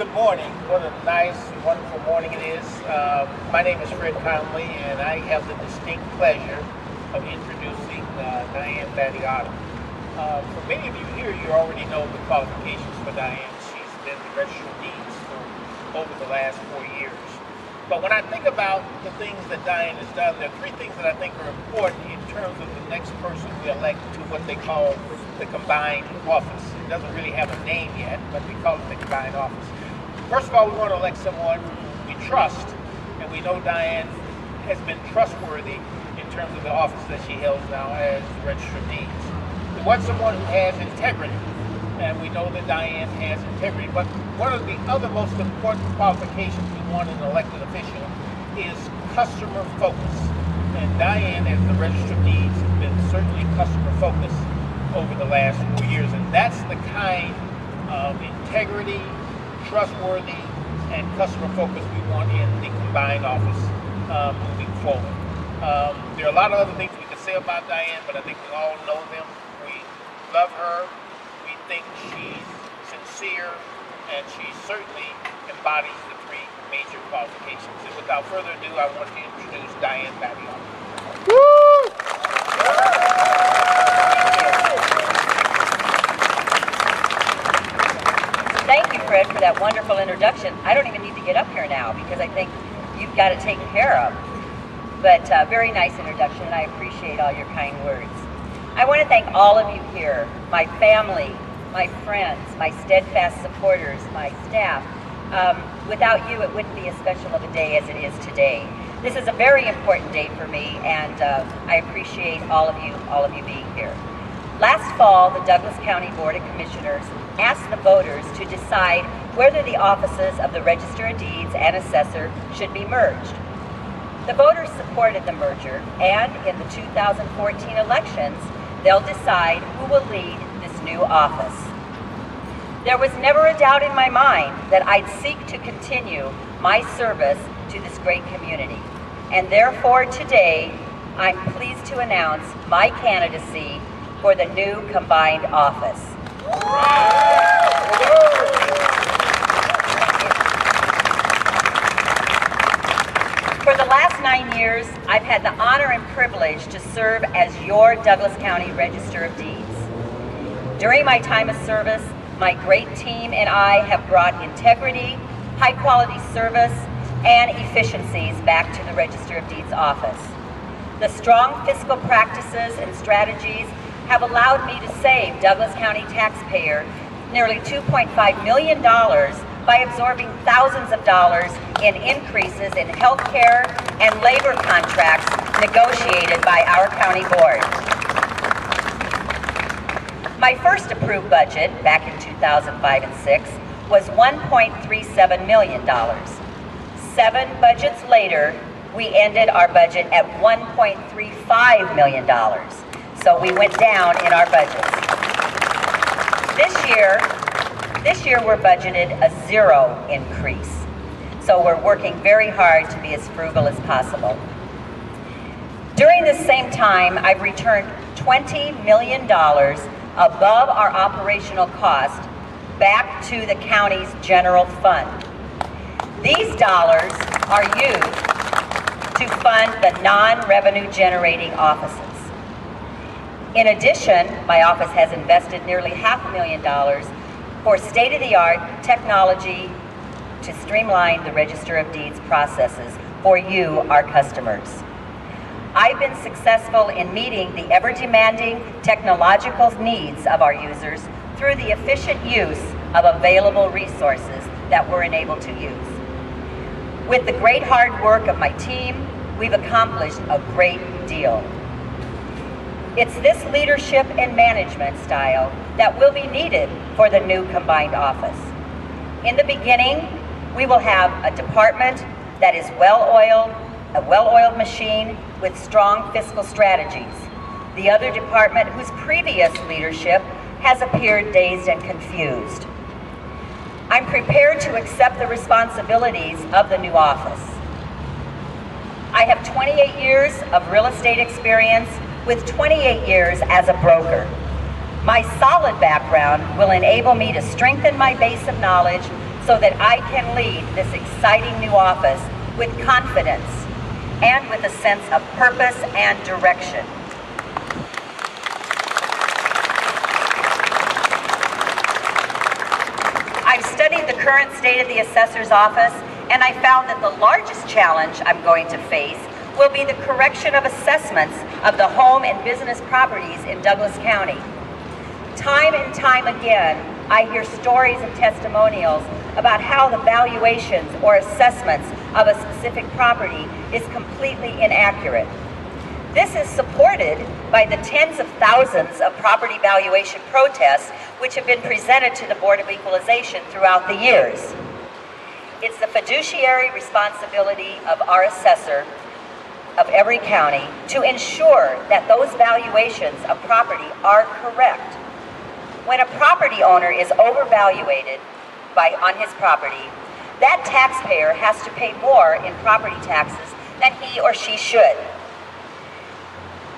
good morning. What a nice, wonderful morning it is. My name is Fred Conley, and I have the distinct pleasure of introducing Diane Battiato. For many of you here, you already know the qualifications for Diane. She's been the Registrar of Deeds for over the last 4 years. But when I think about the things that Diane has done, there are three things that I think are important in terms of the next person we elect to what they call the combined office. It doesn't really have a name yet, but we call it the combined office. First of all, we want to elect someone we trust, and we know Diane has been trustworthy in terms of the office that she holds now as Registrar of Deeds. We want someone who has integrity, and we know that Diane has integrity. But one of the other most important qualifications we want in an elected official is customer focus. And Diane, as the Registrar of Deeds, has been certainly customer focused over the last 4 years. And that's the kind of integrity, trustworthy, and customer focus we want in the combined office moving forward. There are a lot of other things we could say about Diane, but I think we all know them. We love her. We think she's sincere, and she certainly embodies the three major qualifications. And without further ado, I want to introduce Diane Battiato. Thank you, Fred, for that wonderful introduction. I don't even need to get up here now because I think you've got it taken care of. But very nice introduction, and I appreciate all your kind words. I want to thank all of you here, my family, my friends, my steadfast supporters, my staff. Without you, it wouldn't be as special of a day as it is today. This is a very important day for me, and I appreciate all of you being here. Last fall, the Douglas County Board of Commissioners asked the voters to decide whether the offices of the Register of Deeds and Assessor should be merged. The voters supported the merger, and in the 2014 elections, they'll decide who will lead this new office. There was never a doubt in my mind that I'd seek to continue my service to this great community. And therefore today, I'm pleased to announce my candidacy for the new combined office. For the last 9 years, I've had the honor and privilege to serve as your Douglas County Register of Deeds. During my time of service, my great team and I have brought integrity, high-quality service, and efficiencies back to the Register of Deeds office. The strong fiscal practices and strategies have allowed me to save Douglas County taxpayer nearly $2.5 million by absorbing thousands of dollars in increases in health care and labor contracts negotiated by our county board. My first approved budget back in 2005 and 6 was $1.37 million. 7 budgets later, we ended our budget at $1.35 million. So we went down in our budgets. This year we're budgeted a 0 increase. So we're working very hard to be as frugal as possible. During this same time, I've returned $20 million above our operational cost back to the county's general fund. These dollars are used to fund the non-revenue generating offices. In addition, my office has invested nearly $500,000 for state-of-the-art technology to streamline the Register of Deeds processes for you, our customers. I've been successful in meeting the ever-demanding technological needs of our users through the efficient use of available resources that we're enabled to use. With the great hard work of my team, we've accomplished a great deal. It's this leadership and management style that will be needed for the new combined office. In the beginning, we will have a department that is well-oiled, a well-oiled machine with strong fiscal strategies. The other department whose previous leadership has appeared dazed and confused. I'm prepared to accept the responsibilities of the new office. I have 28 years of real estate experience with 28 years as a broker. My solid background will enable me to strengthen my base of knowledge so that I can lead this exciting new office with confidence and with a sense of purpose and direction. I've studied the current state of the assessor's office, and I found that the largest challenge I'm going to face will be the correction of assessments of the home and business properties in Douglas County. Time and time again, I hear stories and testimonials about how the valuations or assessments of a specific property is completely inaccurate. This is supported by the tens of thousands of property valuation protests which have been presented to the Board of Equalization throughout the years. It's the fiduciary responsibility of our assessor of every county to ensure that those valuations of property are correct. When a property owner is overvaluated on his property, that taxpayer has to pay more in property taxes than he or she should.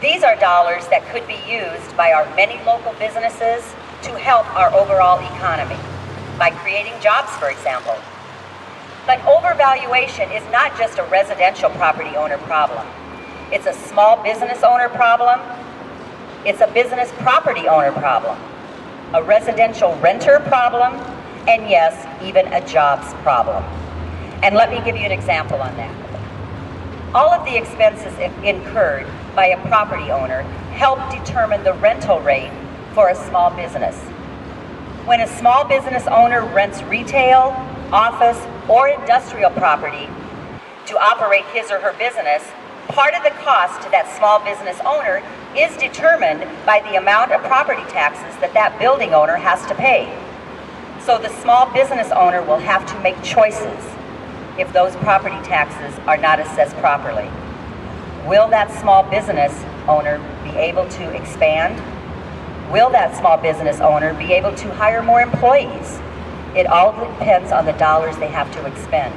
These are dollars that could be used by our many local businesses to help our overall economy, by creating jobs, for example. But overvaluation is not just a residential property owner problem. It's a small business owner problem. It's a business property owner problem, a residential renter problem, and yes, even a jobs problem. And let me give you an example on that. All of the expenses incurred by a property owner help determine the rental rate for a small business. When a small business owner rents retail, office, or industrial property to operate his or her business, part of the cost to that small business owner is determined by the amount of property taxes that that building owner has to pay. So the small business owner will have to make choices if those property taxes are not assessed properly. Will that small business owner be able to expand? Will that small business owner be able to hire more employees? It all depends on the dollars they have to expend.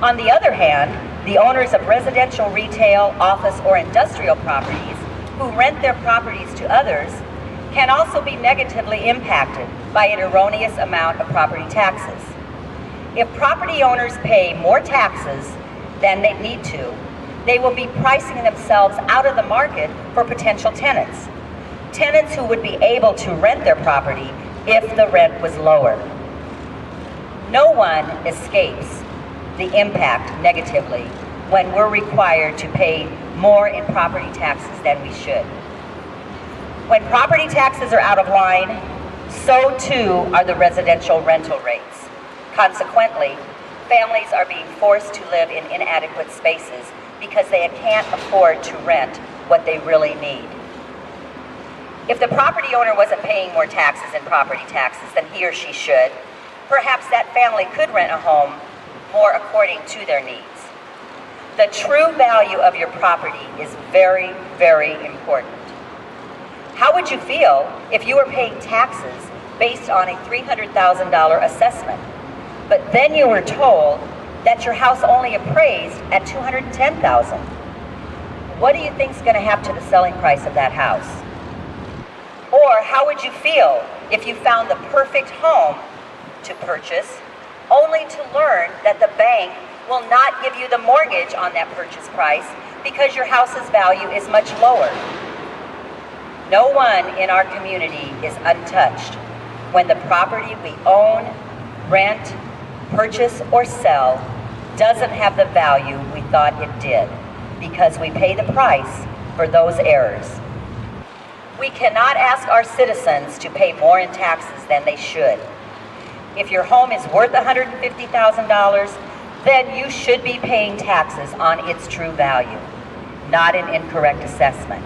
On the other hand, the owners of residential, retail, office, or industrial properties who rent their properties to others can also be negatively impacted by an erroneous amount of property taxes. If property owners pay more taxes than they need to, they will be pricing themselves out of the market for potential tenants. Tenants who would be able to rent their property if the rent was lower. No one escapes the impact negatively when we're required to pay more in property taxes than we should. When property taxes are out of line, so too are the residential rental rates. Consequently, families are being forced to live in inadequate spaces because they can't afford to rent what they really need. If the property owner wasn't paying more taxes in property taxes than he or she should, perhaps that family could rent a home more according to their needs. The true value of your property is very, very important. How would you feel if you were paying taxes based on a $300,000 assessment, but then you were told that your house only appraised at $210,000? What do you think is going to happen to the selling price of that house? Or how would you feel if you found the perfect home to purchase, only to learn that the bank will not give you the mortgage on that purchase price because your house's value is much lower? No one in our community is untouched when the property we own, rent, purchase, or sell doesn't have the value we thought it did, because we pay the price for those errors. We cannot ask our citizens to pay more in taxes than they should. If your home is worth $150,000, then you should be paying taxes on its true value, not an incorrect assessment.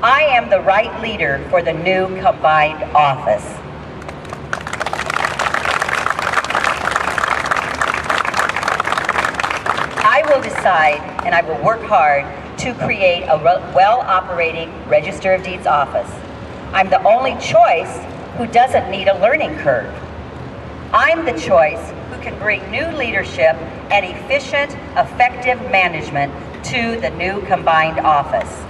I am the right leader for the new combined office. I will decide, and I will work hard to create a well-operating Register of Deeds office. I'm the only choice who doesn't need a learning curve. I'm the choice who can bring new leadership and efficient, effective management to the new combined office.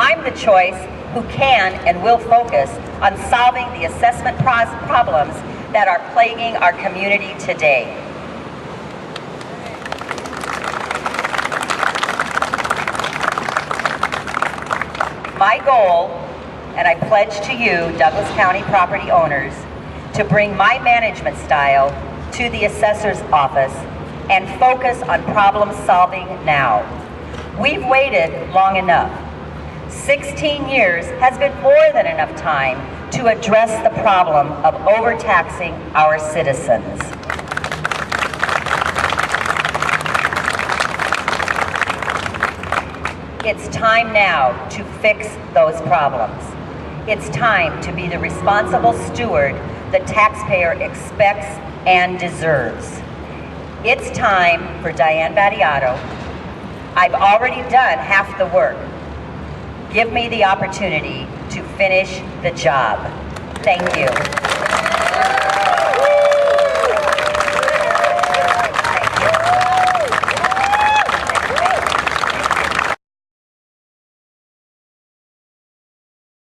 I'm the choice who can and will focus on solving the assessment problems that are plaguing our community today. My goal, and I pledge to you, Douglas County property owners, to bring my management style to the assessor's office and focus on problem solving now. We've waited long enough. 16 years has been more than enough time to address the problem of overtaxing our citizens. It's time now to fix those problems. It's time to be the responsible steward the taxpayer expects and deserves. It's time for Diane Battiato. I've already done half the work. Give me the opportunity to finish the job. Thank you.